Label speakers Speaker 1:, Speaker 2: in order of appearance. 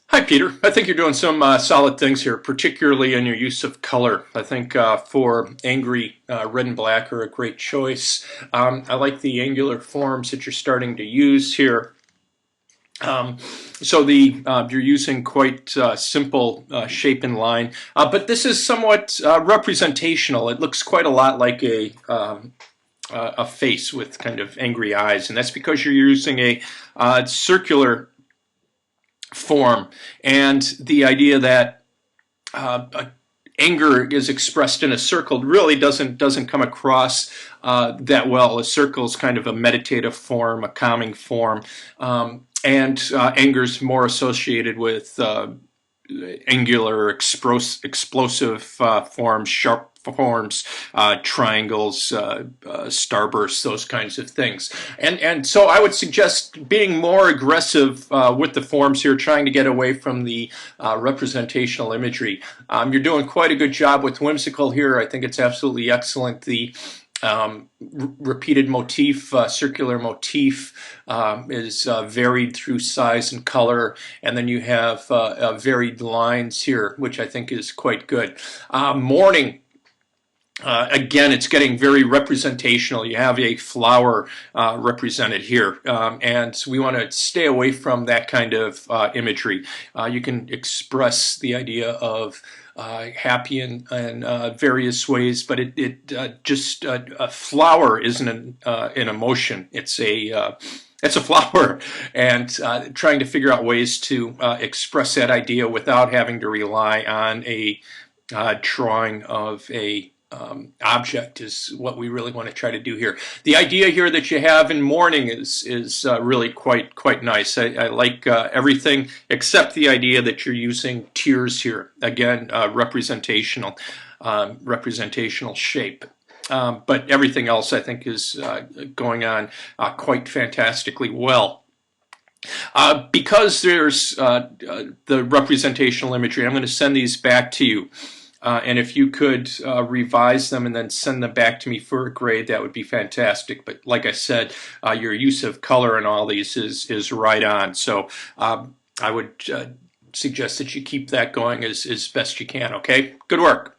Speaker 1: Hi, Peter. I think you're doing some solid things here, particularly in your use of color. I think for angry, red and black are a great choice. I like the angular forms that you're starting to use here. Um, so you're using quite simple shape and line, but this is somewhat representational. It looks quite a lot like a face with kind of angry eyes, and that's because you're using a circular form, and the idea that anger is expressed in a circle really doesn't come across that well. A circle is kind of a meditative form, a calming form, and anger is more associated with angular, explosive forms, sharp forms, triangles, starbursts, those kinds of things. And so I would suggest being more aggressive with the forms here, trying to get away from the representational imagery. You're doing quite a good job with whimsical here. I think it's absolutely excellent. The repeated motif, circular motif, is varied through size and color, and then you have varied lines here, which I think is quite good. Morning. Again, it's getting very representational. You have a flower represented here, and we want to stay away from that kind of imagery. You can express the idea of happy in various ways, but a flower isn't an emotion. It's a flower, and trying to figure out ways to express that idea without having to rely on a drawing of a object is what we really want to try to do here. The idea here that you have in morning is really quite nice. I like everything except the idea that you're using tears here. Again, representational shape. But everything else I think is going on quite fantastically well. Because there's the representational imagery, I'm going to send these back to you. And if you could revise them and then send them back to me for a grade, that would be fantastic. But like I said, your use of color in all these is right on. So I would suggest that you keep that going as best you can, okay? Good work.